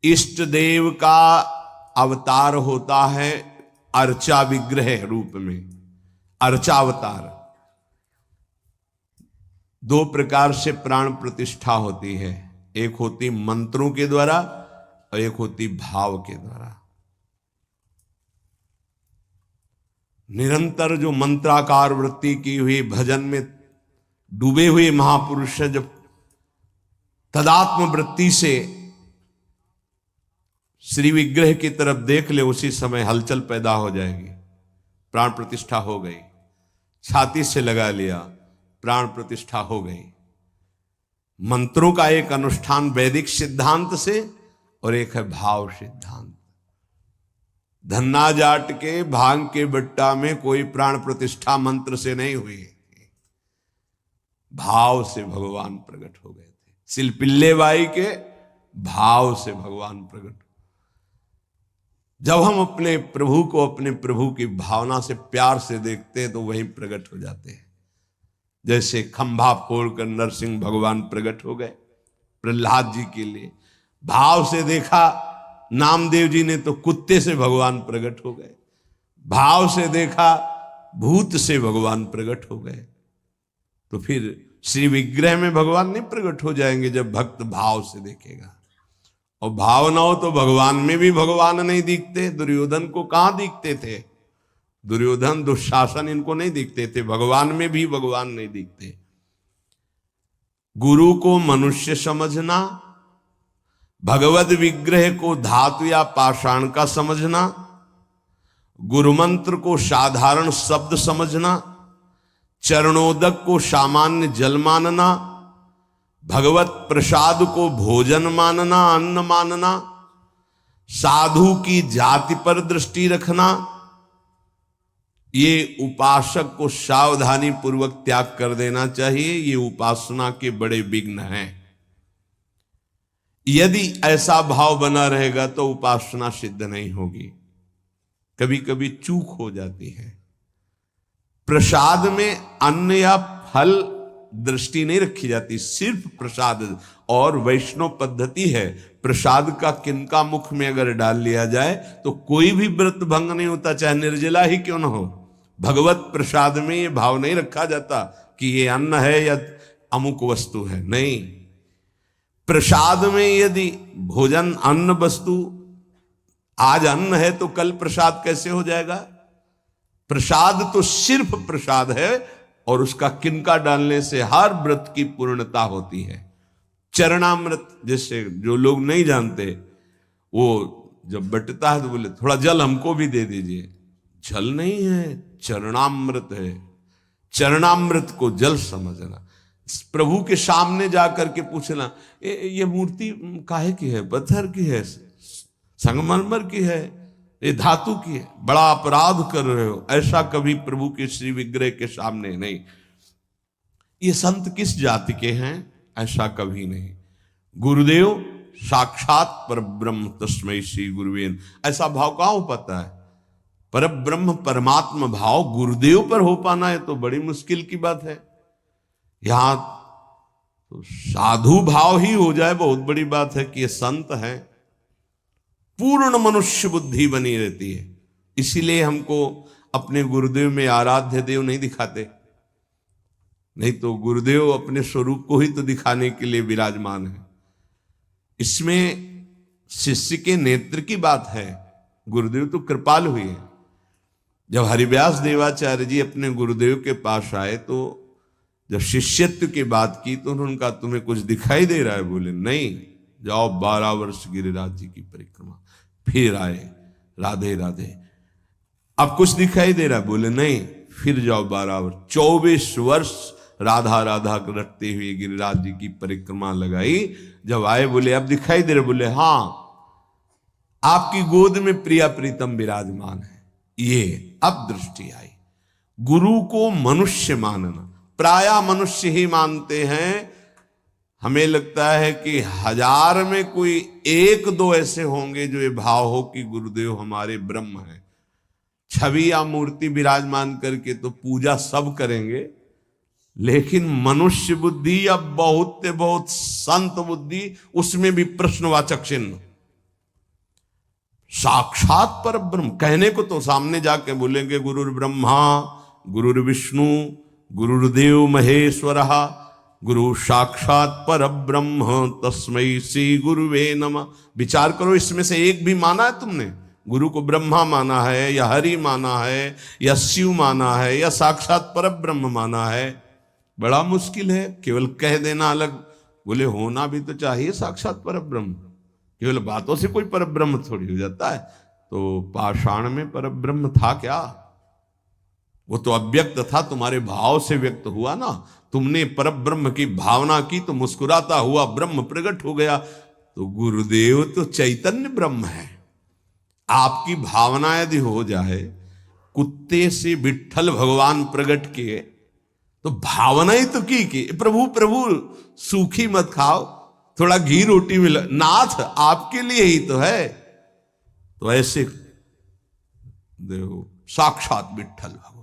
इष्ट देव का अवतार होता है अर्चा विग्रह रूप में, अर्चावतार। दो प्रकार से प्राण प्रतिष्ठा होती है, एक होती मंत्रों के द्वारा और एक होती भाव के द्वारा। निरंतर जो मंत्राकार वृत्ति की हुई भजन में डूबे हुए महापुरुष जब तदात्म वृत्ति से श्री विग्रह की तरफ देख ले, उसी समय हलचल पैदा हो जाएगी, प्राण प्रतिष्ठा हो गई। छाती से लगा लिया, प्राण प्रतिष्ठा हो गई। मंत्रों का एक अनुष्ठान वैदिक सिद्धांत से और एक है भाव सिद्धांत। धन्ना जाट के भांग के बट्टा में कोई प्राण प्रतिष्ठा मंत्र से नहीं हुई, भाव से भगवान प्रकट हो गए थे। सिलपिल्ले बाई के भाव से भगवान प्रकट। जब हम अपने प्रभु को अपने प्रभु की भावना से प्यार से देखते हैं तो वहीं प्रकट हो जाते हैं। जैसे खंभा फोड़कर नरसिंह भगवान प्रकट हो गए प्रहलाद जी के लिए, भाव से देखा नामदेव जी ने तो कुत्ते से भगवान प्रकट हो गए, भाव से देखा भूत से भगवान प्रकट हो गए। तो फिर श्री विग्रह में भगवान नहीं प्रकट हो जाएंगे जब भक्त भाव से देखेगा। और भाव ना हो तो भगवान में भी भगवान नहीं दिखते। दुर्योधन को कहां दिखते थे? दुर्योधन दुशासन इनको नहीं दिखते थे, भगवान में भी भगवान नहीं दिखते। गुरु को मनुष्य समझना, भगवद विग्रह को धातु या पाषाण का समझना, गुरु मंत्र को साधारण शब्द समझना, चरणोदक को सामान्य जल मानना, भगवत प्रसाद को भोजन मानना, अन्न मानना, साधु की जाति पर दृष्टि रखना, ये उपासक को सावधानी पूर्वक त्याग कर देना चाहिए। ये उपासना के बड़े विघ्न हैं। यदि ऐसा भाव बना रहेगा तो उपासना सिद्ध नहीं होगी। कभी कभी चूक हो जाती है। प्रसाद में अन्न या फल दृष्टि नहीं रखी जाती, सिर्फ प्रसाद। और वैष्णव पद्धति है, प्रसाद का किनका मुख में अगर डाल लिया जाए तो कोई भी व्रत भंग नहीं होता, चाहे निर्जला ही क्यों न हो। भगवत प्रसाद में ये भाव नहीं रखा जाता कि ये अन्न है या अमुक वस्तु है, नहीं। प्रसाद में यदि भोजन अन्न वस्तु, आज अन्न है तो कल प्रसाद कैसे हो जाएगा? प्रसाद तो सिर्फ प्रसाद है और उसका किनका डालने से हर व्रत की पूर्णता होती है। चरणामृत, जैसे जो लोग नहीं जानते, वो जब बटता है तो बोले थोड़ा जल हमको भी दे दीजिए। जल नहीं है, चरणामृत है। चरणामृत को जल समझना, प्रभु के सामने जाकर के पूछना ये मूर्ति काहे की है? पत्थर की है, संगमरमर की है, ये धातु की है? बड़ा अपराध कर रहे हो। ऐसा कभी प्रभु के श्री विग्रह के सामने नहीं। ये संत किस जाति के हैं? ऐसा कभी नहीं। गुरुदेव साक्षात पर ब्रह्म तस्मै श्री गुरुवेन, ऐसा भाव कहां हो पाता है? पर ब्रह्म परमात्मा भाव गुरुदेव पर हो पाना है तो बड़ी मुश्किल की बात है। यहां तो साधु भाव ही हो जाए, बहुत बड़ी बात है कि ये संत है। पूर्ण मनुष्य बुद्धि बनी रहती है। इसीलिए हमको अपने गुरुदेव में आराध्य देव नहीं दिखाते, नहीं तो गुरुदेव अपने स्वरूप को ही तो दिखाने के लिए विराजमान है। इसमें शिष्य के नेत्र की बात है। गुरुदेव तो कृपाल हुए हैं। जब हरिव्यास देवाचार्य जी अपने गुरुदेव के पास आए तो जब शिष्यत्व की बात की तो उन्होंने कहा तुम्हें कुछ दिखाई दे रहा है? बोले नहीं, जाओ 12 वर्ष गिरिराज जी की परिक्रमा। फिर आए, राधे राधे। अब कुछ दिखाई दे रहा है? बोले नहीं, फिर जाओ 12 वर्ष। 24 वर्ष राधा राधा रटते हुए गिरिराज जी की परिक्रमा लगाई। जब आए बोले अब दिखाई दे रहा? बोले हाँ, आपकी गोद में प्रिया प्रीतम विराजमान है। ये अब दृष्टि आई। गुरु को मनुष्य मानना, प्राय मनुष्य ही मानते हैं। हमें लगता है कि 1000 में कोई 1-2 ऐसे होंगे जो ये भाव हो कि गुरुदेव हमारे ब्रह्म हैं। छवि या मूर्ति विराजमान करके तो पूजा सब करेंगे, लेकिन मनुष्य बुद्धि या बहुत संत बुद्धि, उसमें भी प्रश्नवाचक चिन्ह। साक्षात पर ब्रह्म कहने को तो सामने जाके बोलेंगे गुरुर् ब्रह्मा गुरुर्विष्णु गुरुर्देव महेश्वरः गुरु साक्षात पर ब्रह्म तस्मै श्री गुरुवे नमः। विचार करो, इसमें से एक भी माना है तुमने? गुरु को ब्रह्मा माना है या हरि माना है या शिव माना है या साक्षात पर ब्रह्म माना है? बड़ा मुश्किल है। केवल कह देना अलग, बोले होना भी तो चाहिए साक्षात पर ब्रह्म। केवल बातों से कोई पर ब्रह्म थोड़ी हो जाता है। तो पाषाण में पर ब्रह्म था क्या? वो तो अव्यक्त था, तुम्हारे भाव से व्यक्त हुआ ना। तुमने पर ब्रह्म की भावना की तो मुस्कुराता हुआ ब्रह्म प्रकट हो गया। तो गुरुदेव तो चैतन्य ब्रह्म है। आपकी भावना यदि हो जाए कुत्ते से विट्ठल भगवान प्रकट किए तो भावना ही तो की प्रभु प्रभु सूखी मत खाओ, थोड़ा घी रोटी मिला, नाथ आपके लिए ही तो है। तो ऐसे देखो साक्षात विट्ठल भगवान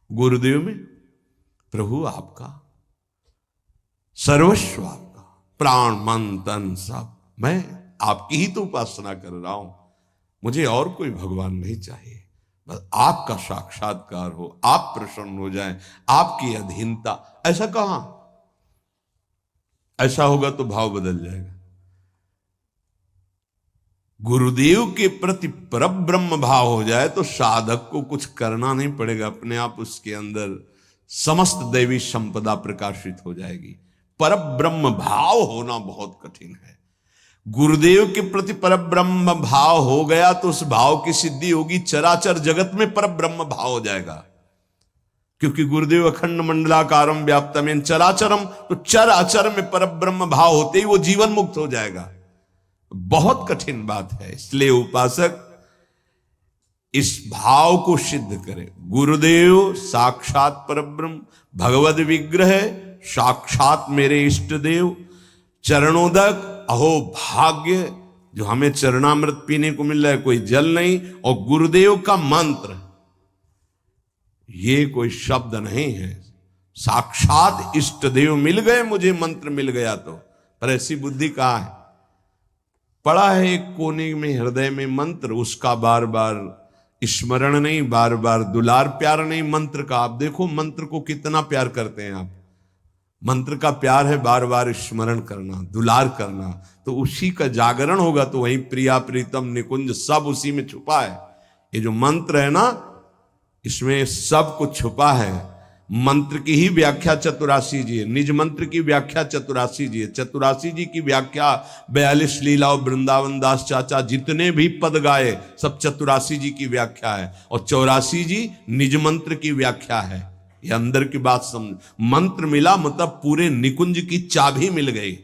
गुरुदेव में, प्रभु आपका सर्वस्व, आपका प्राण मन तन सब, मैं आपकी ही तो उपासना कर रहा हूं। मुझे और कोई भगवान नहीं चाहिए, बस आपका साक्षात्कार हो, आप प्रसन्न हो जाएं, आपकी अधीनता। ऐसा कहां? ऐसा होगा तो भाव बदल जाएगा। गुरुदेव के प्रति परब्रह्म भाव हो जाए तो साधक को कुछ करना नहीं पड़ेगा, अपने आप उसके अंदर समस्त दैवी संपदा प्रकाशित हो जाएगी। परब्रह्म भाव होना बहुत कठिन है। गुरुदेव के प्रति परब्रह्म भाव हो गया तो उस भाव की सिद्धि होगी, चराचर जगत में परब्रह्म भाव हो जाएगा। क्योंकि गुरुदेव अखंड मंडलाकारम व्याप्तमेन चराचरम, तो चराचर में परब्रह्म भाव होते ही वो जीवन मुक्त हो जाएगा। बहुत कठिन बात है। इसलिए उपासक इस भाव को सिद्ध करे। गुरुदेव साक्षात परब्रह्म, भगवद विग्रह साक्षात मेरे इष्ट देव, चरणोदक अहो भाग्य जो हमें चरणामृत पीने को मिल रहा है, कोई जल नहीं, और गुरुदेव का मंत्र, ये कोई शब्द नहीं है, साक्षात इष्ट देव मिल गए, मुझे मंत्र मिल गया तो। पर ऐसी बुद्धि कहां है? पड़ा है एक कोने में हृदय में मंत्र, उसका बार बार स्मरण नहीं, बार बार दुलार प्यार नहीं मंत्र का। आप देखो मंत्र को कितना प्यार करते हैं आप। मंत्र का प्यार है बार बार स्मरण करना, दुलार करना, तो उसी का जागरण होगा। तो वही प्रिया प्रीतम निकुंज सब उसी में छुपा है। ये जो मंत्र है ना, इसमें सब कुछ छुपा है। मंत्र की ही व्याख्या चतुरासी जी है, निज मंत्र की व्याख्या चतुरासी जी है। चतुरासी जी की व्याख्या 42 लीला और वृंदावन दास चाचा जितने भी पद गाए सब चतुरासी जी की व्याख्या है, और 84 जी निज मंत्र की व्याख्या है। ये अंदर की बात समझ। मंत्र मिला मतलब पूरे निकुंज की चाबी मिल गई।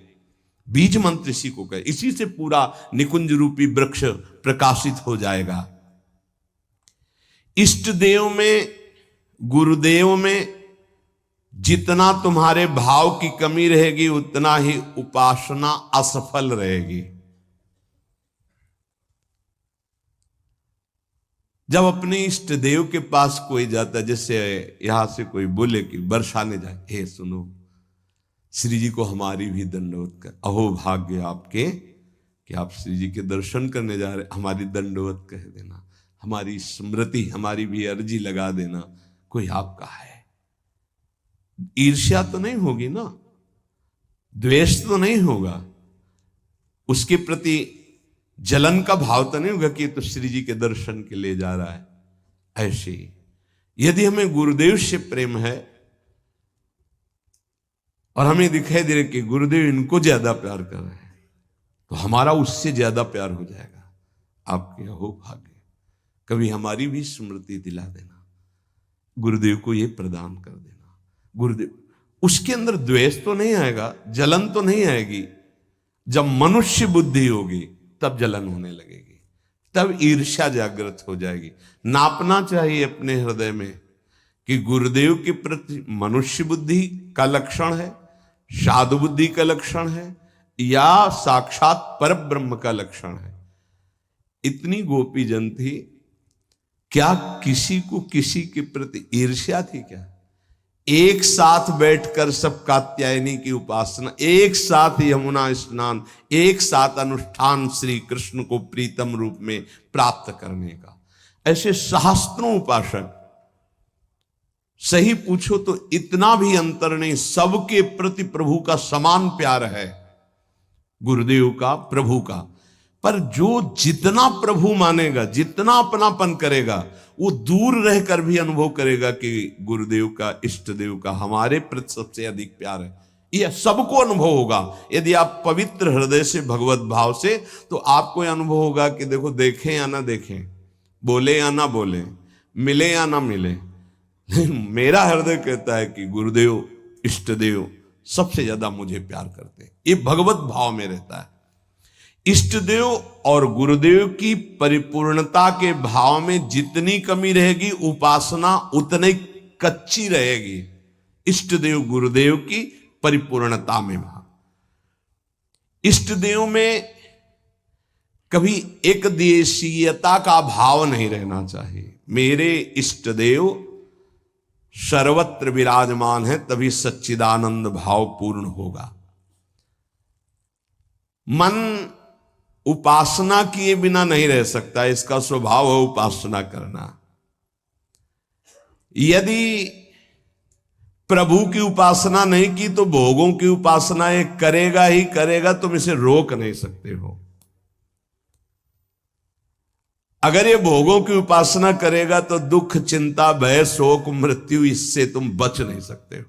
बीज मंत्र इसी को कहे, इसी से पूरा निकुंज रूपी वृक्ष प्रकाशित हो जाएगा। इष्ट देव में, गुरुदेव में जितना तुम्हारे भाव की कमी रहेगी उतना ही उपासना असफल रहेगी। जब अपने इष्ट देव के पास कोई जाता है, जैसे यहां से कोई बोले कि बरसाने जाए, हे सुनो श्री जी को हमारी भी दंडवत कर, अहो भाग्य आपके कि आप श्री जी के दर्शन करने जा रहे, हमारी दंडवत कह देना, हमारी स्मृति, हमारी भी अर्जी लगा देना। कोई आपका है, ईर्ष्या तो नहीं होगी ना, द्वेष तो नहीं होगा, उसके प्रति जलन का भाव तो नहीं होगा कि तो श्री जी के दर्शन के लिए जा रहा है। ऐसे ही यदि हमें गुरुदेव से प्रेम है और हमें दिखाई दे रहा कि गुरुदेव इनको ज्यादा प्यार कर रहे हैं, तो हमारा उससे ज्यादा प्यार हो जाएगा। आपके हो भाग्य, कभी हमारी भी स्मृति दिला देना, गुरुदेव को ये प्रदान कर देना। गुरुदेव, उसके अंदर द्वेष तो नहीं आएगा, जलन तो नहीं आएगी। जब मनुष्य बुद्धि होगी तब जलन होने लगेगी, तब ईर्ष्या जागृत हो जाएगी। नापना चाहिए अपने हृदय में कि गुरुदेव के प्रति मनुष्य बुद्धि का लक्षण है, साधु बुद्धि का लक्षण है, या साक्षात पर ब्रह्म का लक्षण है। इतनी गोपी जन थी, क्या किसी को किसी के प्रति ईर्ष्या थी क्या? एक साथ बैठकर सब कात्यायनी की उपासना, एक साथ यमुना स्नान, एक साथ अनुष्ठान श्री कृष्ण को प्रीतम रूप में प्राप्त करने का। ऐसे सहस्त्रों उपासक, सही पूछो तो इतना भी अंतर नहीं, सबके प्रति प्रभु का समान प्यार है, गुरुदेव का, प्रभु का। पर जो जितना प्रभु मानेगा, जितना अपनापन करेगा, वो दूर रहकर भी अनुभव करेगा कि गुरुदेव का, इष्ट देव का हमारे प्रति सबसे अधिक प्यार है। यह सबको अनुभव होगा। यदि आप पवित्र हृदय से, भगवत भाव से, तो आपको यह अनुभव होगा कि देखो, देखें या ना देखें, बोले या ना बोले, मिले या ना मिले, मेरा हृदय कहता है कि गुरुदेव, इष्ट देव सबसे ज्यादा मुझे प्यार करते हैं। ये भगवत भाव में रहता है। इष्ट देव और गुरुदेव की परिपूर्णता के भाव में जितनी कमी रहेगी, उपासना उतनी कच्ची रहेगी। इष्ट देव गुरुदेव की परिपूर्णता में भाव, इष्ट देव में कभी एक देशीयता का भाव नहीं रहना चाहिए। मेरे इष्ट देव सर्वत्र विराजमान है, तभी सच्चिदानंद भाव पूर्ण होगा। मन उपासना किए बिना नहीं रह सकता, इसका स्वभाव है उपासना करना। यदि प्रभु की उपासना नहीं की तो भोगों की उपासना ये करेगा ही करेगा, तुम इसे रोक नहीं सकते हो। अगर ये भोगों की उपासना करेगा तो दुख, चिंता, भय, शोक, मृत्यु, इससे तुम बच नहीं सकते हो।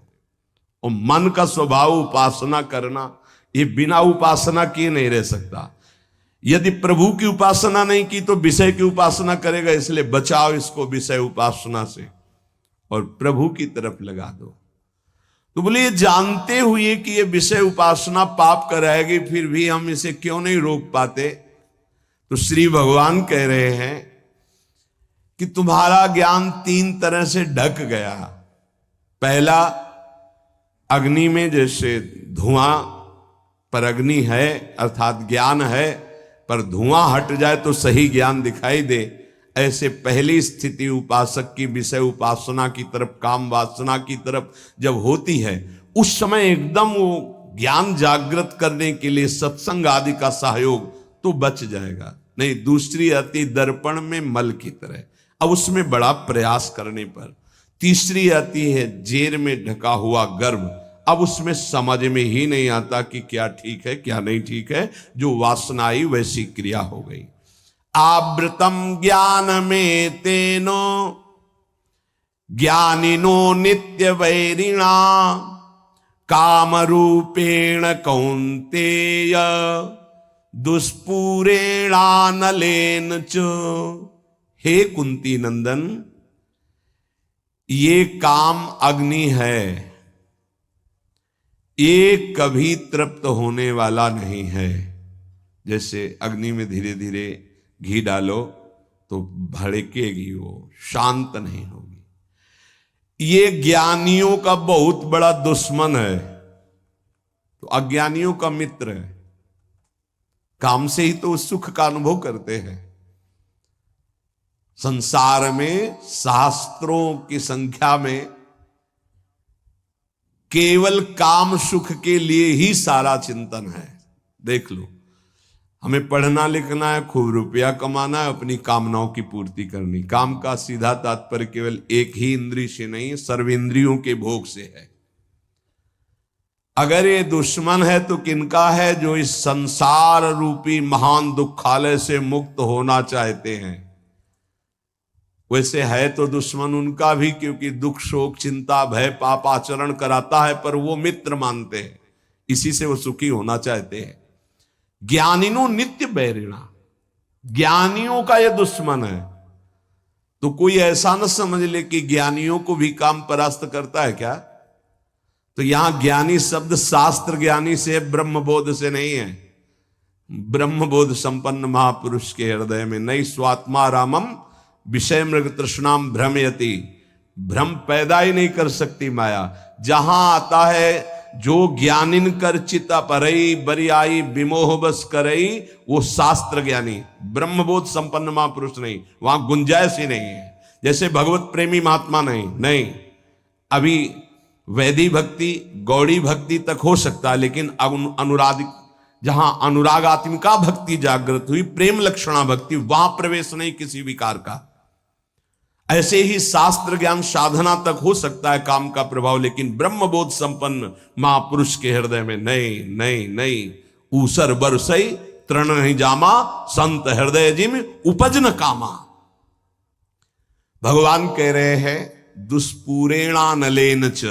और मन का स्वभाव उपासना करना, ये बिना उपासना किए नहीं रह सकता। यदि प्रभु की उपासना नहीं की तो विषय की उपासना करेगा, इसलिए बचाओ इसको विषय उपासना से और प्रभु की तरफ लगा दो। तो बोले, ये जानते हुए कि ये विषय उपासना पाप कराएगी, फिर भी हम इसे क्यों नहीं रोक पाते? तो श्री भगवान कह रहे हैं कि तुम्हारा ज्ञान 3 तरह से ढक गया। पहला, अग्नि में जैसे धुआं पर अग्नि है, अर्थात ज्ञान है, पर धुआं हट जाए तो सही ज्ञान दिखाई दे, ऐसे पहली स्थिति उपासक की विषय उपासना की तरफ, काम वासना की तरफ जब होती है, उस समय एकदम वो ज्ञान जागृत करने के लिए सत्संग आदि का सहयोग तो बच जाएगा। नहीं, दूसरी आती दर्पण में मल की तरह, अब उसमें बड़ा प्रयास करने पर। तीसरी आती है जेर में ढका हुआ गर्भ, अब उसमें समझ में ही नहीं आता कि क्या ठीक है क्या नहीं ठीक है, जो वासना आई वैसी क्रिया हो गई। आवृतम ज्ञान में तेनो ज्ञानिनो नित्य वैरिणा काम रूपेण कौन्तेय दुष्पूरेणानलेन च। हे कुंती नंदन, ये काम अग्नि है, ये कभी तृप्त होने वाला नहीं है। जैसे अग्नि में धीरे धीरे घी डालो तो भड़केगी, वो शांत नहीं होगी। ये ज्ञानियों का बहुत बड़ा दुश्मन है, तो अज्ञानियों का मित्र है। काम से ही तो सुख का अनुभव करते हैं। संसार में शास्त्रों की संख्या में केवल काम सुख के लिए ही सारा चिंतन है। देख लो, हमें पढ़ना लिखना है, खूब रुपया कमाना है, अपनी कामनाओं की पूर्ति करनी। काम का सीधा तात्पर्य केवल एक ही इंद्रिय से नहीं, सर्वेंद्रियों के भोग से है। अगर ये दुश्मन है तो किनका है? जो इस संसार रूपी महान दुखालय से मुक्त होना चाहते हैं। वैसे है तो दुश्मन उनका भी, क्योंकि दुख, शोक, चिंता, भय, पाप आचरण कराता है, पर वो मित्र मानते हैं, इसी से वो सुखी होना चाहते हैं। ज्ञानिनो नित्य बैरिणा, ज्ञानियों का ये दुश्मन है। तो कोई ऐसा न समझ ले कि ज्ञानियों को भी काम परास्त करता है क्या? तो यहां ज्ञानी शब्द शास्त्र ज्ञानी से, ब्रह्मबोध से नहीं है। ब्रह्मबोध संपन्न महापुरुष के हृदय में नहीं स्वात्मा रामम विषय मृग तृष्णाम भ्रमयति, भ्रम पैदा ही नहीं कर सकती माया। जहां आता है जो ज्ञानिन कर चिता परई बरियाई विमोह बस करई, वो शास्त्र ज्ञानी, ब्रह्मबोध संपन्न महापुरुष नहीं, वहां गुंजाइश ही नहीं है। जैसे भगवत प्रेमी महात्मा नहीं। अभी वैदिक भक्ति, गौड़ी भक्ति तक हो सकता है, लेकिन अनुराग, जहां अनुरागात्मिका भक्ति जागृत हुई, प्रेम लक्षणा भक्ति, वहां प्रवेश नहीं किसी विकार का। ऐसे ही शास्त्र ज्ञान साधना तक हो सकता है काम का प्रभाव, लेकिन ब्रह्मबोध संपन्न महापुरुष के हृदय में नहीं नहीं नहीं। ऊसर बरसई तृण नहीं जामा, संत हृदय जिम उपज न कामा। भगवान कह रहे हैं दुष्पूरेणा नलेन च,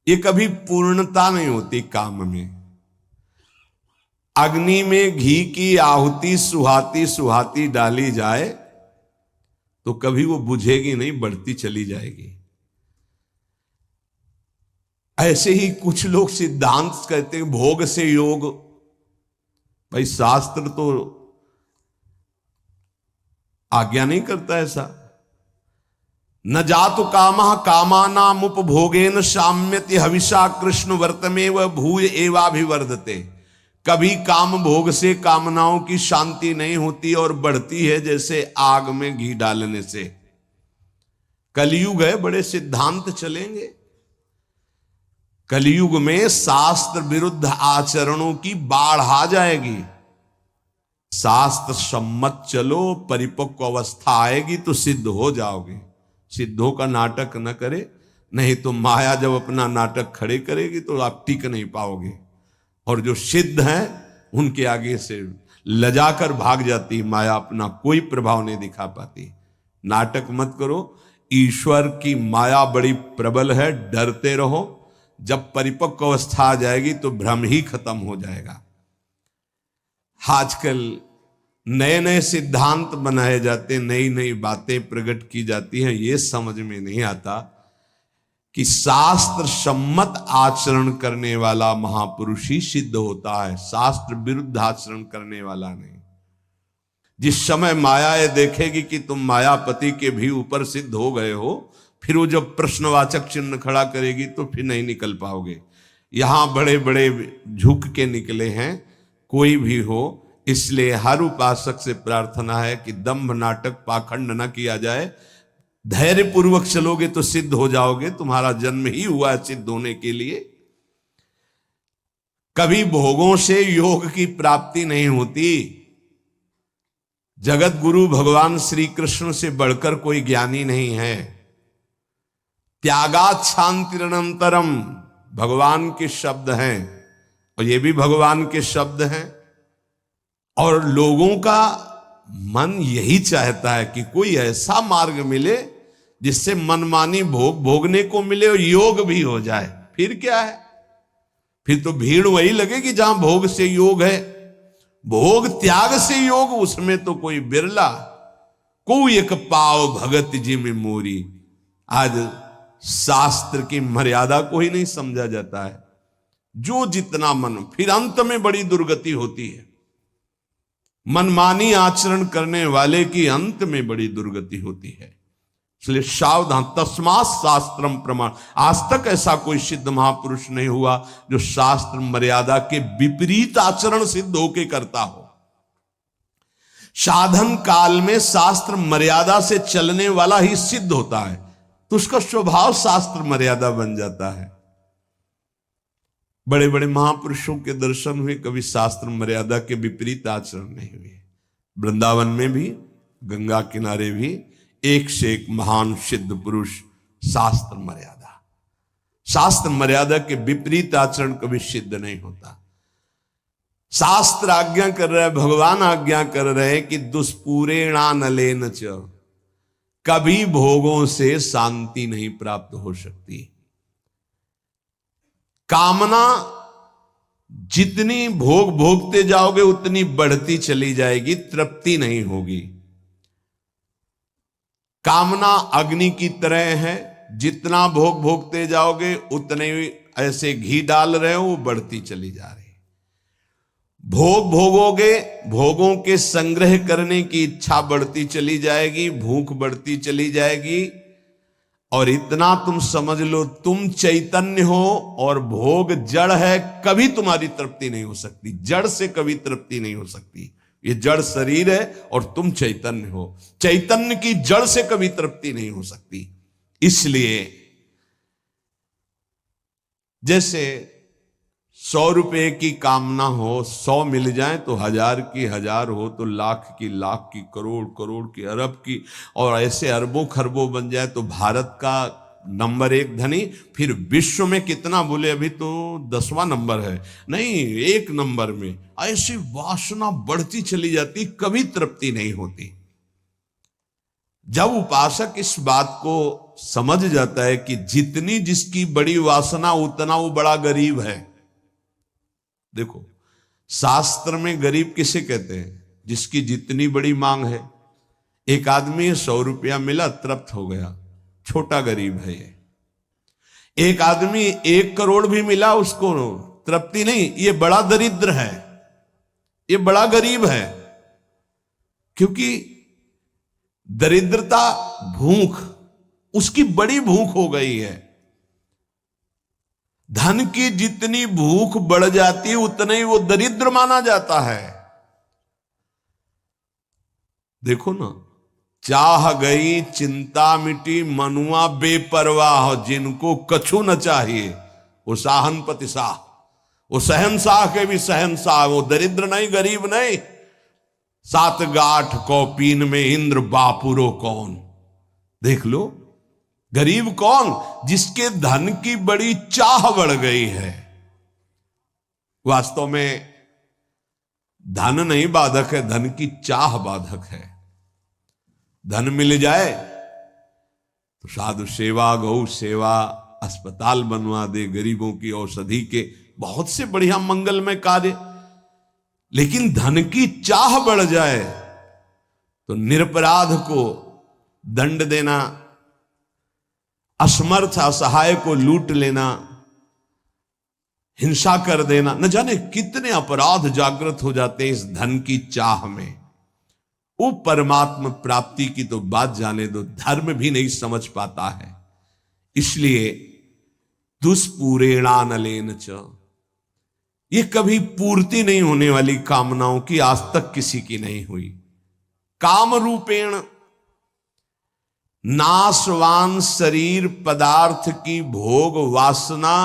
ये कभी पूर्णता नहीं होती काम में। अग्नि में घी की आहुति सुहाती सुहाती डाली जाए तो कभी वो बुझेगी नहीं, बढ़ती चली जाएगी। ऐसे ही कुछ लोग सिद्धांत कहते हैं भोग से योग। भाई शास्त्र तो आज्ञा नहीं करता ऐसा। न जातु कामः कामानाम उपभोगेन साम्यति हविषा कृष्ण वर्तमेव भूय एवाभिवर्धते। कभी काम भोग से कामनाओं की शांति नहीं होती और बढ़ती है जैसे आग में घी डालने से। कलयुग है, बड़े सिद्धांत चलेंगे। कलयुग में शास्त्र विरुद्ध आचरणों की बाढ़ आ जाएगी। शास्त्र सम्मत चलो, परिपक्व अवस्था आएगी तो सिद्ध हो जाओगे। सिद्धों का नाटक न करे, नहीं तो माया जब अपना नाटक खड़े करेगी तो आप टिक नहीं पाओगे। और जो सिद्ध हैं उनके आगे से लजाकर भाग जाती माया, अपना कोई प्रभाव नहीं दिखा पाती। नाटक मत करो, ईश्वर की माया बड़ी प्रबल है, डरते रहो। जब परिपक्व अवस्था आ जाएगी तो भ्रम ही खत्म हो जाएगा। आजकल नए नए सिद्धांत बनाए जाते, नई नई बातें प्रकट की जाती हैं। ये समझ में नहीं आता कि शास्त्र सम्मत आचरण करने वाला महापुरुष ही सिद्ध होता है, शास्त्र विरुद्ध आचरण करने वाला नहीं। जिस समय माया ये देखेगी कि तुम मायापति के भी ऊपर सिद्ध हो गए हो, फिर वो जब प्रश्नवाचक चिन्ह खड़ा करेगी तो फिर नहीं निकल पाओगे। यहां बड़े बड़े झुक के निकले हैं, कोई भी हो। इसलिए हर उपासक से प्रार्थना है कि दंभ नाटक पाखंड न किया जाए। धैर्य पूर्वक चलोगे तो सिद्ध हो जाओगे। तुम्हारा जन्म ही हुआ है सिद्ध होने के लिए। कभी भोगों से योग की प्राप्ति नहीं होती। जगत गुरु भगवान श्री कृष्ण से बढ़कर कोई ज्ञानी नहीं है। त्यागात शांतिरनंतरम भगवान के शब्द हैं, और ये भी भगवान के शब्द हैं। और लोगों का मन यही चाहता है कि कोई ऐसा मार्ग मिले जिससे मनमानी भोग भोगने को मिले और योग भी हो जाए। फिर क्या है, फिर तो भीड़ वही लगेगी जहां भोग से योग है। भोग त्याग से योग, उसमें तो कोई बिरला। कोई एक पाव भगत जी में मोरी। आज शास्त्र की मर्यादा को ही नहीं समझा जाता है। जो जितना मन, फिर अंत में बड़ी दुर्गति होती है। मनमानी आचरण करने वाले की अंत में बड़ी दुर्गति होती है। इसलिए सावधान, तस्मात् शास्त्रम प्रमाण। आज तक ऐसा कोई सिद्ध महापुरुष नहीं हुआ जो शास्त्र मर्यादा के विपरीत आचरण सिद्ध होके करता हो। साधन काल में शास्त्र मर्यादा से चलने वाला ही सिद्ध होता है, तो उसका स्वभाव शास्त्र मर्यादा बन जाता है। बड़े बड़े महापुरुषों के दर्शन हुए, कभी शास्त्र मर्यादा के विपरीत आचरण नहीं हुए। वृंदावन में भी, गंगा किनारे भी एक से एक महान सिद्ध पुरुष। शास्त्र मर्यादा, शास्त्र मर्यादा के विपरीत आचरण कभी सिद्ध नहीं होता। शास्त्र आज्ञा कर रहा है, भगवान आज्ञा कर रहे हैं कि दुष्पूरेणा नलेन च, कभी भोगों से शांति नहीं प्राप्त हो सकती। कामना जितनी भोग भोगते जाओगे उतनी बढ़ती चली जाएगी, तृप्ति नहीं होगी। कामना अग्नि की तरह है, जितना भोग भोगते जाओगे उतने ऐसे घी डाल रहे हो, वो बढ़ती चली जा रही। भोग भोगोगे, भोगों के संग्रह करने की इच्छा बढ़ती चली जाएगी, भूख बढ़ती चली जाएगी। और इतना तुम समझ लो, तुम चैतन्य हो और भोग जड़ है, कभी तुम्हारी तृप्ति नहीं हो सकती। जड़ से कभी तृप्ति नहीं हो सकती। ये जड़ शरीर है और तुम चैतन्य हो। चैतन्य की जड़ से कभी तृप्ति नहीं हो सकती। इसलिए जैसे 100 रुपए की कामना हो, 100 मिल जाए तो 1000 की 1000 हो तो लाख की करोड़ करोड़ की अरब की, और ऐसे अरबों खरबों बन जाए तो भारत का नंबर 1 धनी। फिर विश्व में कितना बोले, अभी तो 10वां नंबर है, नहीं 1 नंबर में। ऐसी वासना बढ़ती चली जाती, कभी तृप्ति नहीं होती। जब उपासक इस बात को समझ जाता है कि जितनी जिसकी बड़ी वासना उतना वो बड़ा गरीब है। देखो शास्त्र में गरीब किसे कहते हैं? जिसकी जितनी बड़ी मांग है। एक आदमी 100 रुपया मिला, तृप्त हो गया, छोटा गरीब है ये। एक आदमी 1 करोड़ भी मिला, उसको तृप्ति नहीं, ये बड़ा दरिद्र है, ये बड़ा गरीब है। क्योंकि दरिद्रता भूख, उसकी बड़ी भूख हो गई है। धन की जितनी भूख बढ़ जाती है उतना ही वो दरिद्र माना जाता है। देखो ना, चाह गई चिंता मिटी, मनुआ बेपरवाह, जिनको कछु न चाहिए वो साहनपति शाह, वो शहनशाह के भी शहनशाह, वो दरिद्र नहीं गरीब नहीं। 7 गांठ कौपीन में इंद्र बापुरो कौन। देख लो, गरीब कौन? जिसके धन की बड़ी चाह बढ़ गई है। वास्तव में धन नहीं बाधक है, धन की चाह बाधक है। धन मिल जाए तो साधु सेवा, गौ सेवा, अस्पताल बनवा दे, गरीबों की औषधि के बहुत से बढ़िया मंगलमय कार्य। लेकिन धन की चाह बढ़ जाए तो निरपराध को दंड देना, असमर्थ असहाय को लूट लेना, हिंसा कर देना, न जाने कितने अपराध जागृत हो जाते हैं इस धन की चाह में। वो परमात्मा प्राप्ति की तो बात जाने दो, धर्म भी नहीं समझ पाता है। इसलिए दुष्पूरेणानलेन च, ये कभी पूर्ति नहीं होने वाली कामनाओं की आज तक किसी की नहीं हुई। काम रूपेण, नाशवान शरीर पदार्थ की भोग वासना,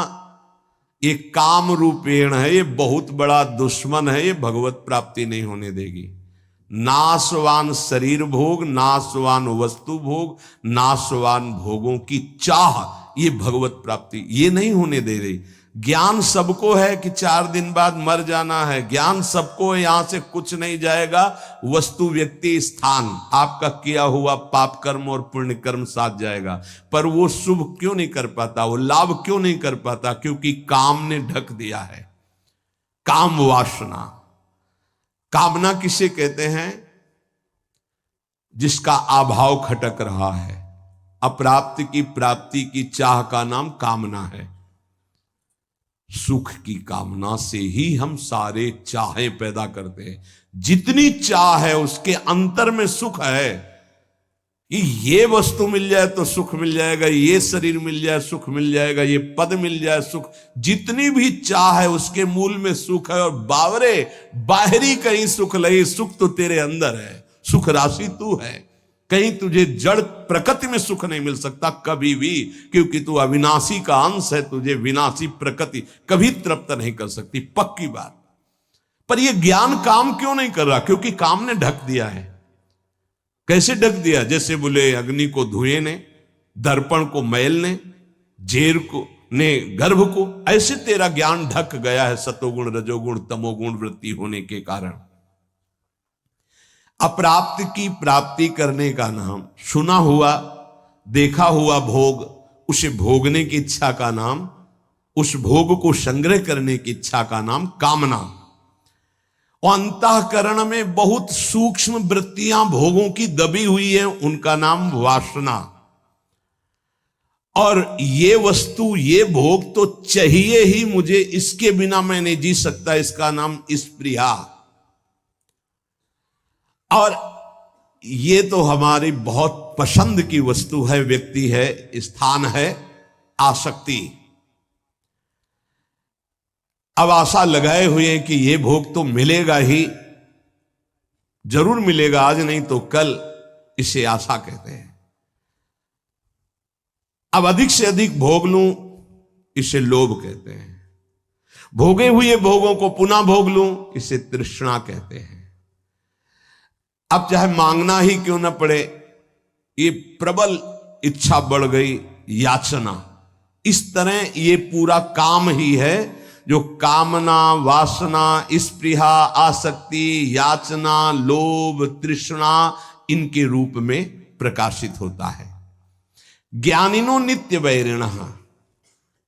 ये काम रूपेण है, ये बहुत बड़ा दुश्मन है, ये भगवत प्राप्ति नहीं होने देगी। नाशवान शरीर भोग, नाशवान वस्तु भोग, नाशवान भोगों की चाह, ये भगवत प्राप्ति ये नहीं होने दे रही। ज्ञान सबको है कि 4 दिन बाद मर जाना है, ज्ञान सबको है, यहां से कुछ नहीं जाएगा। वस्तु, व्यक्ति, स्थान, आपका किया हुआ पाप कर्म और पुण्य कर्म साथ जाएगा। पर वो शुभ क्यों नहीं कर पाता, वो लाभ क्यों नहीं कर पाता? क्योंकि काम ने ढक दिया है। काम वासना, कामना किसे कहते हैं? जिसका अभाव खटक रहा है। अप्राप्त की प्राप्ति की चाह का नाम कामना है। सुख की कामना से ही हम सारे चाहें पैदा करते हैं। जितनी चाह है उसके अंतर में सुख है। ये वस्तु मिल जाए तो सुख मिल जाएगा, ये शरीर मिल जाए सुख मिल जाएगा, ये पद मिल जाए सुख। जितनी भी चाह है उसके मूल में सुख है। और बावरे, बाहरी कहीं सुख नहीं, सुख तो तेरे अंदर है। सुख राशि तू है। कहीं तुझे जड़ प्रकृति में सुख नहीं मिल सकता कभी भी, क्योंकि तू अविनाशी का अंश है। तुझे विनाशी प्रकृति कभी तृप्त नहीं कर सकती, पक्की बात। पर यह ज्ञान काम क्यों नहीं कर रहा? क्योंकि काम ने ढक दिया है। कैसे ढक दिया? जैसे बोले अग्नि को धुएं ने, दर्पण को मैल ने, जेर को ने गर्भ को, ऐसे तेरा ज्ञान ढक गया है सतोगुण रजोगुण तमोगुण वृत्ति होने के कारण। अप्राप्त की प्राप्ति करने का नाम, सुना हुआ देखा हुआ भोग, उसे भोगने की इच्छा का नाम, उस भोग को संग्रह करने की इच्छा का नाम कामना। और अंतःकरण में बहुत सूक्ष्म वृत्तियां भोगों की दबी हुई है, उनका नाम वासना। और ये वस्तु, ये भोग तो चाहिए ही मुझे, इसके बिना मैं नहीं जी सकता, इसका नाम स्पृहा। और ये तो हमारी बहुत पसंद की वस्तु है, व्यक्ति है, स्थान है, आसक्ति। अब आशा लगाए हुए हैं कि ये भोग तो मिलेगा ही, जरूर मिलेगा, आज नहीं तो कल, इसे आशा कहते हैं। अब अधिक से अधिक भोग लूं, इसे लोभ कहते हैं। भोगे हुए भोगों को पुनः भोग लूं, इसे तृष्णा कहते हैं। अब चाहे मांगना ही क्यों न पड़े, ये प्रबल इच्छा बढ़ गई, याचना। इस तरह ये पूरा काम ही है जो कामना, वासना, स्पृहा, आसक्ति, याचना, लोभ, तृष्णा इनके रूप में प्रकाशित होता है। ज्ञानिनो नित्य वैरिणः,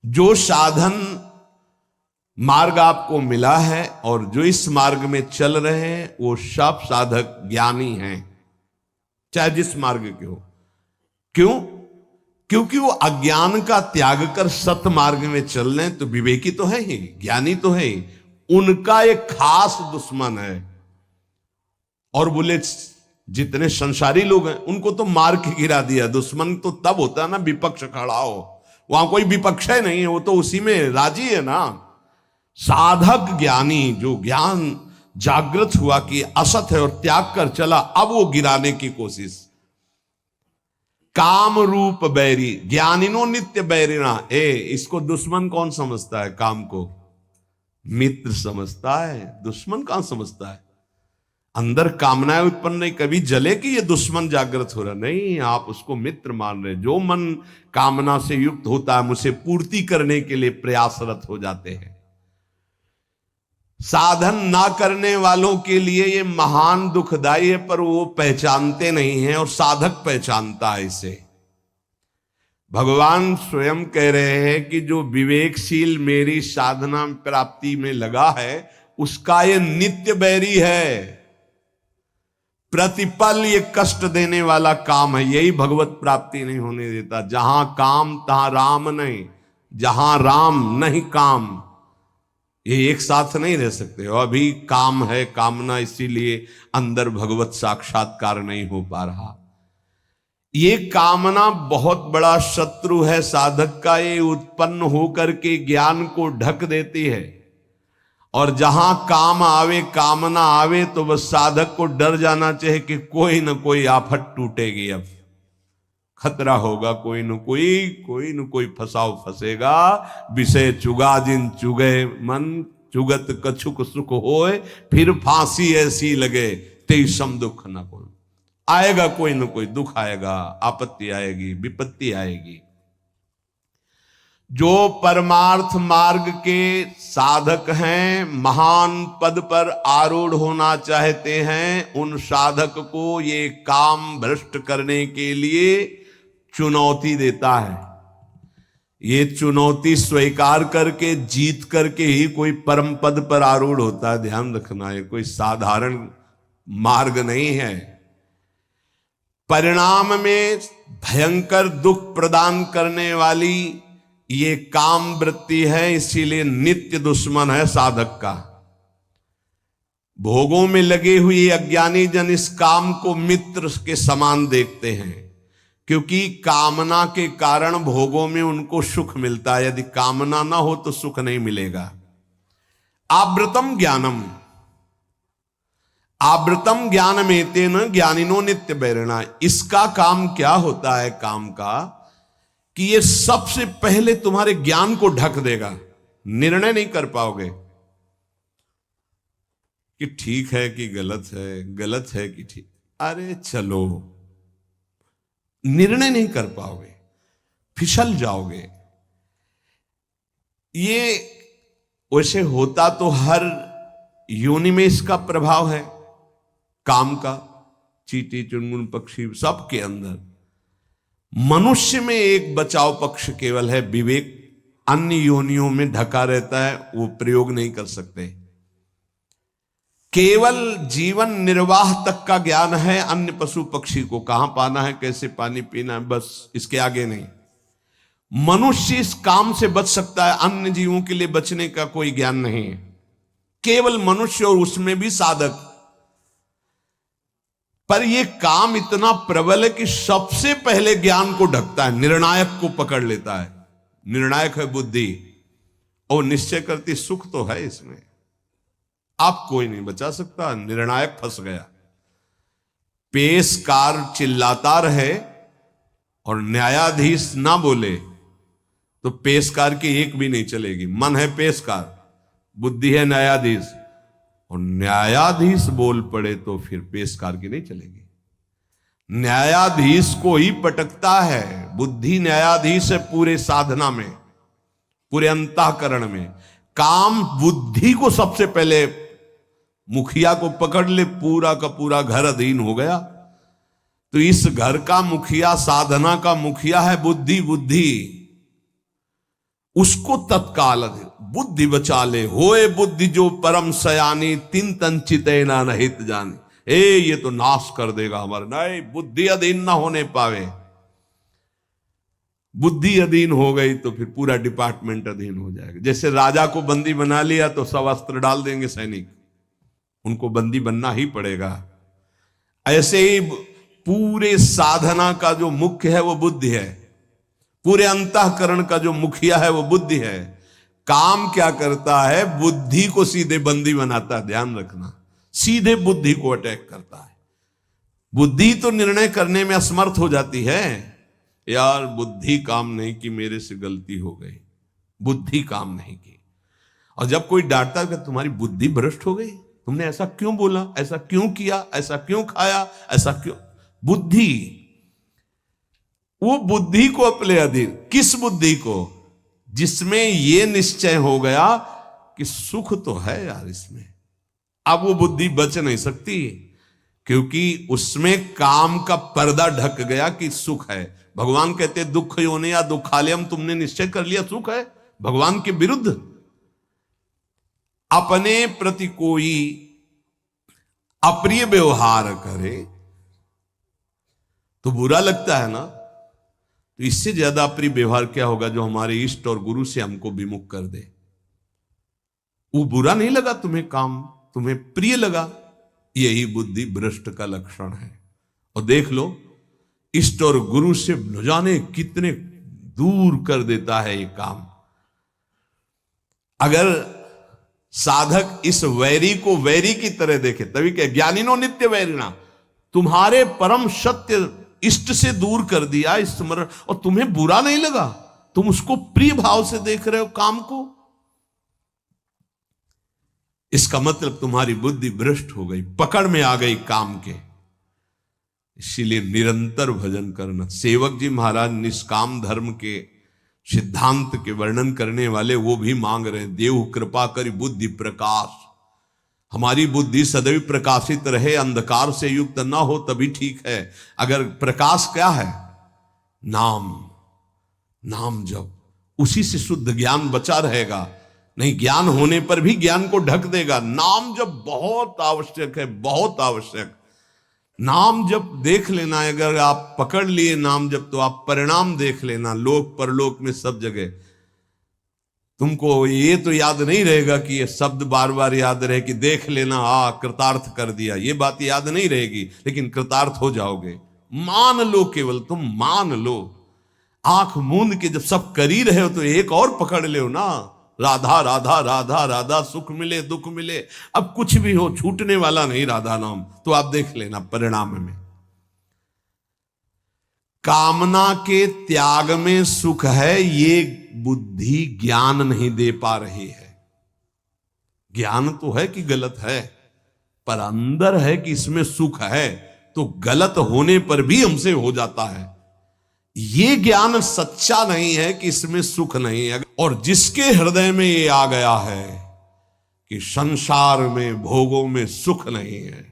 जो साधन मार्ग आपको मिला है और जो इस मार्ग में चल रहे हैं वो सब साधक ज्ञानी हैं, चाहे जिस मार्ग के हो। क्यों? क्योंकि वो अज्ञान का त्याग कर सत मार्ग में चल रहे हैं, तो विवेकी तो है ही, ज्ञानी तो है ही। उनका एक खास दुश्मन है। और बोले जितने संसारी लोग हैं उनको तो मार के गिरा दिया। दुश्मन तो तब होता है ना विपक्ष खड़ा हो, वहां कोई विपक्ष ही नहीं है, वो तो उसी में राजी है ना। साधक ज्ञानी, जो ज्ञान जागृत हुआ कि असत है और त्याग कर चला, अब वो गिराने की कोशिश। काम रूप बैरी, ज्ञानिनो नित्य बैरिणा। इसको दुश्मन कौन समझता है? काम को मित्र समझता है, दुश्मन कहां समझता है। अंदर कामनाएं उत्पन्न नहीं, कभी जले कि ये दुश्मन जागृत हो रहा, नहीं, आप उसको मित्र मान रहे। जो मन कामना से युक्त होता है, उसे पूर्ति करने के लिए प्रयासरत हो जाते हैं। साधन ना करने वालों के लिए ये महान दुखदाई है, पर वो पहचानते नहीं हैं और साधक पहचानता है इसे। भगवान स्वयं कह रहे हैं कि जो विवेकशील मेरी साधना प्राप्ति में लगा है, उसका ये नित्य बैरी है। प्रतिपल ये कष्ट देने वाला काम है, यही भगवत प्राप्ति नहीं होने देता। जहां काम तहां राम नहीं, जहां राम नहीं काम, ये एक साथ नहीं रह सकते। और अभी काम है, कामना, इसीलिए अंदर भगवत साक्षात्कार नहीं हो पा रहा। ये कामना बहुत बड़ा शत्रु है साधक का। ये उत्पन्न होकर के ज्ञान को ढक देती है, और जहां काम आवे, कामना आवे, तो बस साधक को डर जाना चाहिए कि कोई न कोई आफत टूटेगी, अब खतरा होगा, कोई न कोई फसाव फंसेगा। विषय चुगा जिन चुगे मन, चुगत कछुक सुख होए, फिर फांसी ऐसी लगे ते सम दुख न कोई। आएगा कोई न कोई दुख आएगा, आपत्ति आएगी, विपत्ति आएगी। जो परमार्थ मार्ग के साधक हैं, महान पद पर आरूढ़ होना चाहते हैं, उन साधक को ये काम भ्रष्ट करने के लिए चुनौती देता है। ये चुनौती स्वीकार करके, जीत करके ही कोई परम पद पर आरूढ़ होता है। ध्यान रखना, ये कोई साधारण मार्ग नहीं है। परिणाम में भयंकर दुख प्रदान करने वाली ये काम वृत्ति है, इसीलिए नित्य दुश्मन है साधक का। भोगों में लगे हुए अज्ञानी जन इस काम को मित्र के समान देखते हैं, क्योंकि कामना के कारण भोगों में उनको सुख मिलता है। यदि कामना ना हो तो सुख नहीं मिलेगा। आवृतम ज्ञानम, आवृतम ज्ञानमेतेन ज्ञानिनो नित्य बैरिणा। इसका काम क्या होता है? काम का कि ये सबसे पहले तुम्हारे ज्ञान को ढक देगा। निर्णय नहीं कर पाओगे कि ठीक है कि गलत है, गलत है कि ठीक। अरे चलो, निर्णय नहीं कर पाओगे, फिसल जाओगे। ये वैसे होता तो हर योनि में इसका प्रभाव है, काम का। चींटी, चुनमुन, पक्षी सबके अंदर। मनुष्य में एक बचाव पक्ष केवल है, विवेक। अन्य योनियों में ढका रहता है, वो प्रयोग नहीं कर सकते। केवल जीवन निर्वाह तक का ज्ञान है। अन्य पशु पक्षी को कहां पाना है, कैसे पानी पीना है, बस इसके आगे नहीं। मनुष्य इस काम से बच सकता है, अन्य जीवों के लिए बचने का कोई ज्ञान नहीं है। केवल मनुष्य, और उसमें भी साधक। पर यह काम इतना प्रबल है कि सबसे पहले ज्ञान को ढकता है, निर्णायक को पकड़ लेता है। निर्णायक है बुद्धि, और निश्चय करती सुख तो है इसमें। आप कोई नहीं बचा सकता, निर्णायक फंस गया। पेशकार चिल्लाता रहे और न्यायाधीश ना बोले, तो पेशकार की एक भी नहीं चलेगी। मन है पेशकार, बुद्धि है न्यायाधीश, और न्यायाधीश बोल पड़े तो फिर पेशकार की नहीं चलेगी। न्यायाधीश को ही पटकता है, बुद्धि न्यायाधीश है पूरे साधना में, पूरे अंतःकरण में। काम बुद्धि को सबसे पहले, मुखिया को पकड़ ले, पूरा का पूरा घर अधीन हो गया। तो इस घर का मुखिया, साधना का मुखिया है बुद्धि। बुद्धि उसको तत्काल बुद्धि बचा ले। होए बुद्धि जो परम सयानी, तिन तन चिते ना नहित जानी। ये तो नाश कर देगा हमारा, नहीं, बुद्धि अधीन ना होने पावे। बुद्धि अधीन हो गई तो फिर पूरा डिपार्टमेंट अधीन हो जाएगा। जैसे राजा को बंदी बना लिया तो सब अस्त्र डाल देंगे सैनिक, उनको बंदी बनना ही पड़ेगा। ऐसे ही पूरे साधना का जो मुख्य है वो बुद्धि है, पूरे अंतःकरण का जो मुखिया है वो बुद्धि है। काम क्या करता है? बुद्धि को सीधे बंदी बनाता है, ध्यान रखना, सीधे बुद्धि को अटैक करता है। बुद्धि तो निर्णय करने में असमर्थ हो जाती है, यार बुद्धि काम नहीं की, मेरे से गलती हो गई, बुद्धि काम नहीं की। और जब कोई डांटता है कि तुम्हारी बुद्धि भ्रष्ट हो गई, तुमने ऐसा क्यों बोला, ऐसा क्यों किया, ऐसा क्यों खाया, ऐसा क्यों, बुद्धि, वो बुद्धि को अपने अधीन। किस बुद्धि को? जिसमें ये निश्चय हो गया कि सुख तो है यार इसमें। अब वो बुद्धि बच नहीं सकती, क्योंकि उसमें काम का पर्दा ढक गया कि सुख है। भगवान कहते दुख योनि या दुखालयम, तुमने निश्चय कर लिया सुख है, भगवान के विरुद्ध। अपने प्रति कोई अप्रिय व्यवहार करे तो बुरा लगता है ना, तो इससे ज्यादा अप्रिय व्यवहार क्या होगा जो हमारे इष्ट और गुरु से हमको विमुख कर दे। वो बुरा नहीं लगा तुम्हें, काम तुम्हें प्रिय लगा, यही बुद्धि भ्रष्ट का लक्षण है। और देख लो, इष्ट और गुरु से न जाने कितने दूर कर देता है ये काम। अगर साधक इस वैरी को वैरी की तरह देखे, तभी क्या ज्ञानिनो नित्य वैरिणा, तुम्हारे परम सत्य इष्ट से दूर कर दिया स्मरण, और तुम्हें बुरा नहीं लगा, तुम उसको प्रिय भाव से देख रहे हो काम को, इसका मतलब तुम्हारी बुद्धि भ्रष्ट हो गई, पकड़ में आ गई काम के। इसीलिए निरंतर भजन करना। सेवक जी महाराज निष्काम धर्म के सिद्धांत के वर्णन करने वाले वो भी मांग रहे हैं, देव कृपा करी बुद्धि प्रकाश, हमारी बुद्धि सदैव प्रकाशित रहे, अंधकार से युक्त ना हो तभी ठीक है। अगर प्रकाश क्या है? नाम, नाम जप, उसी से शुद्ध ज्ञान बचा रहेगा। नहीं, ज्ञान होने पर भी ज्ञान को ढक देगा। नाम जप बहुत आवश्यक है, बहुत आवश्यक। नाम जप देख लेना, अगर आप पकड़ लिए नाम जप तो आप परिणाम देख लेना, लोक परलोक में सब जगह। तुमको ये तो याद नहीं रहेगा कि ये शब्द बार बार याद रहे कि देख लेना, कृतार्थ कर दिया, ये बात याद नहीं रहेगी, लेकिन कृतार्थ हो जाओगे। मान लो, केवल तुम मान लो। आंख मूंद के जब सब कर ही रहे हो तो एक और पकड़ लो ना, राधा राधा राधा राधा, सुख मिले दुख मिले, अब कुछ भी हो छूटने वाला नहीं राधा नाम, तो आप देख लेना परिणाम में। कामना के त्याग में सुख है, ये बुद्धि ज्ञान नहीं दे पा रही है। ज्ञान तो है कि गलत है, पर अंदर है कि इसमें सुख है, तो गलत होने पर भी हमसे हो जाता है। ये ज्ञान सच्चा नहीं है कि इसमें सुख नहीं है। और जिसके हृदय में ये आ गया है कि संसार में भोगों में सुख नहीं है,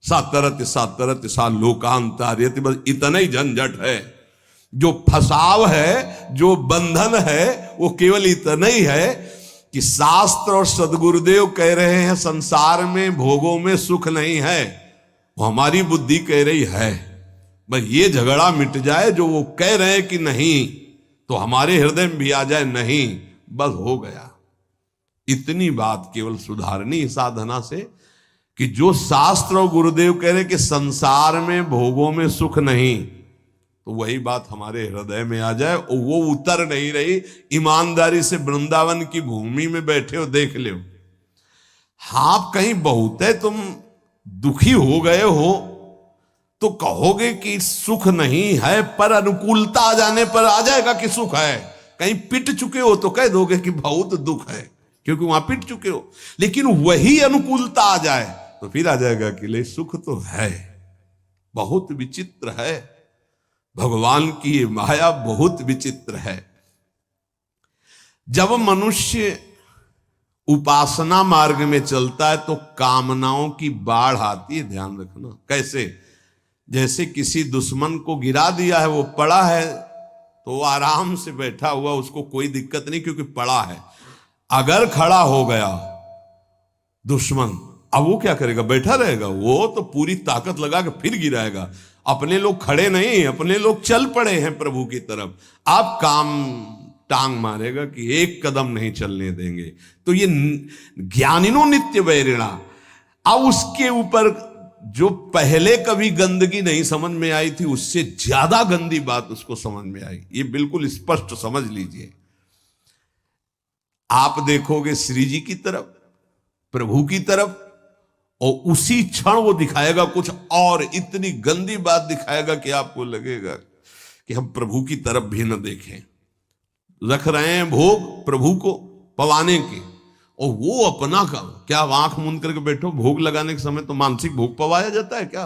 सातरत सा लोकांतार्यति, बस इतना ही झंझट है। जो फसाव है, जो बंधन है, वो केवल इतना ही है कि शास्त्र और सदगुरुदेव कह रहे हैं संसार में भोगों में सुख नहीं है, वो हमारी बुद्धि कह रही है। बस ये झगड़ा मिट जाए, जो वो कह रहे हैं कि नहीं, तो हमारे हृदय में भी आ जाए नहीं, बस हो गया। इतनी बात केवल सुधारनी साधना से कि जो शास्त्र और गुरुदेव कह रहे कि संसार में भोगों में सुख नहीं, तो वही बात हमारे हृदय में आ जाए। और वो उतर नहीं रही। ईमानदारी से वृंदावन की भूमि में बैठे हो, देख लो। हाँ, कहीं बहुत है तुम दुखी हो गए हो तो कहोगे कि सुख नहीं है, पर अनुकूलता आ जाने पर आ जाएगा कि सुख है। कहीं पिट चुके हो तो कह दोगे कि बहुत दुख है, क्योंकि वहां पिट चुके हो। लेकिन वही अनुकूलता आ जाए तो फिर आ जाएगा कि ले सुख तो है। बहुत विचित्र है भगवान की ये माया, बहुत विचित्र है। जब मनुष्य उपासना मार्ग में चलता है तो कामनाओं की बाढ़ आती है, ध्यान रखना। कैसे? जैसे किसी दुश्मन को गिरा दिया है, वो पड़ा है तो वो आराम से बैठा हुआ, उसको कोई दिक्कत नहीं क्योंकि पड़ा है। अगर खड़ा हो गया दुश्मन, अब वो क्या करेगा? बैठा रहेगा? वो तो पूरी ताकत लगा के फिर गिराएगा। अपने लोग खड़े नहीं, अपने लोग चल पड़े हैं प्रभु की तरफ। आप काम टांग मारेगा कि एक कदम नहीं चलने देंगे। तो ये ज्ञानिनो नित्य वैरिणा। अब उसके ऊपर जो पहले कभी गंदगी नहीं समझ में आई थी, उससे ज्यादा गंदी बात उसको समझ में आई। ये बिल्कुल स्पष्ट समझ लीजिए। आप देखोगे श्री जी की तरफ, प्रभु की तरफ, और उसी क्षण वो दिखाएगा कुछ और, इतनी गंदी बात दिखाएगा कि आपको लगेगा कि हम प्रभु की तरफ भी न देखें। रख रहे हैं भोग प्रभु को पवाने के, और वो अपना काम। क्या आंख मूंद करके बैठो? भोग लगाने के समय तो मानसिक भोग पवाया जाता है क्या?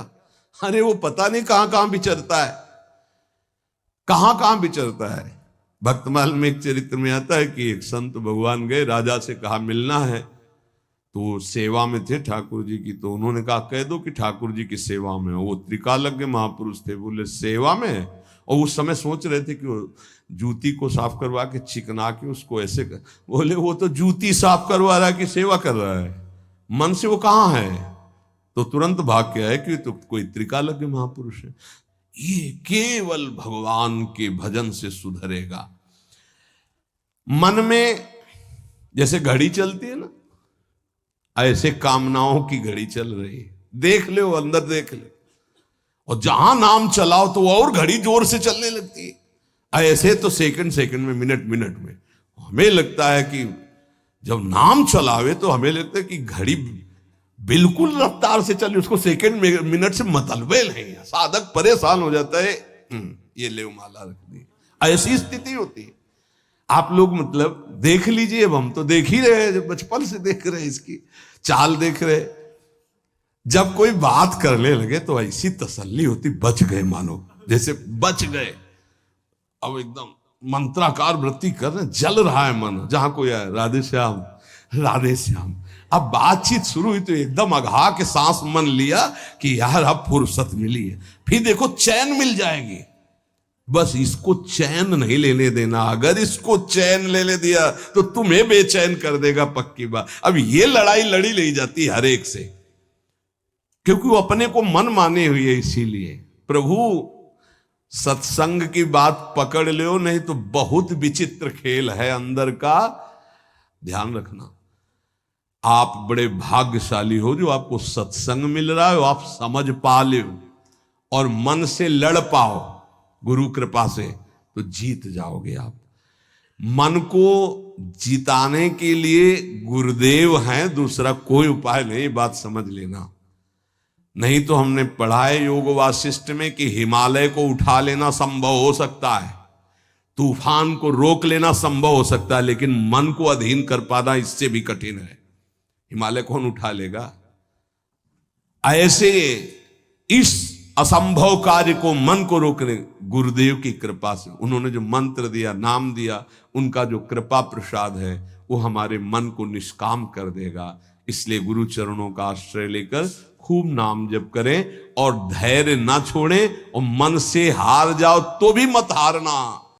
अरे वो पता नहीं कहां कहां विचरता है, कहां कहां विचरता है। भक्तमाल में एक चरित्र में आता है कि एक संत भगवान गए, राजा से कहा मिलना है, तो सेवा में थे ठाकुर जी की। तो उन्होंने कहा कह दो कि ठाकुर जी की सेवा में। वो त्रिकालज्ञ महापुरुष थे, बोले सेवा में? और उस समय सोच रहे थे कि वो जूती को साफ करवा के चिकना के उसको ऐसे कर। बोले वो तो जूती साफ करवा रहा है कि सेवा कर रहा है, मन से वो कहाँ है? तो तुरंत भाग के आए कि तो कोई त्रिकालज्ञ महापुरुष है। ये केवल भगवान के भजन से सुधरेगा। मन में जैसे घड़ी चलती है ना, ऐसे कामनाओं की घड़ी चल रही है। देख ले, वो अंदर देख ले, और जहां नाम चलाओ तो और घड़ी जोर से चलने लगती है। ऐसे तो सेकंड सेकंड में, मिनट मिनट में। हमें लगता है कि जब नाम चलावे तो हमें लगता है कि घड़ी बिल्कुल रफ्तार से चले, उसको सेकंड मिनट से मतलब नहीं है। साधक परेशान हो जाता है, ये ले माला रख दी। ऐसी स्थिति होती है। आप लोग मतलब देख लीजिए, अब हम तो देख ही रहे, बचपन से देख रहे, इसकी चाल देख रहे। जब कोई बात करने लगे तो ऐसी तसल्ली होती, बच गए, मानो जैसे बच गए। अब एकदम मंत्राकार वृत्ति कर रहे, जल रहा है मन। जहां कोई आए, राधे श्याम राधे श्याम। अब बातचीत शुरू हुई तो एकदम अघा के सांस मन लिया कि यार अब फुर्सत मिली है। फिर देखो चैन मिल जाएगी। बस इसको चैन नहीं लेने देना। अगर इसको चैन लेने दिया तो तुम्हें बेचैन कर देगा, पक्की बात। अब ये लड़ाई लड़ी नहीं जाती हर एक से, क्योंकि वो अपने को मन माने हुए है। इसीलिए प्रभु सत्संग की बात पकड़ लो, नहीं तो बहुत विचित्र खेल है अंदर का। ध्यान रखना, आप बड़े भाग्यशाली हो जो आपको सत्संग मिल रहा है, आप समझ पा लो और मन से लड़ पाओ गुरु कृपा से, तो जीत जाओगे आप। मन को जिताने के लिए गुरुदेव हैं, दूसरा कोई उपाय नहीं। बात समझ लेना। नहीं तो हमने पढ़ा है योग वासिष्ठ में कि हिमालय को उठा लेना संभव हो सकता है, तूफान को रोक लेना संभव हो सकता है, लेकिन मन को अधीन कर पाना इससे भी कठिन है। हिमालय कौन उठा लेगा? ऐसे इस असंभव कार्य को, मन को रोकने, गुरुदेव की कृपा से, उन्होंने जो मंत्र दिया, नाम दिया, उनका जो कृपा प्रसाद है वो हमारे मन को निष्काम कर देगा। इसलिए गुरु चरणों का आश्रय लेकर खूब नाम जप करें और धैर्य ना छोड़ें, और मन से हार जाओ तो भी मत हारना।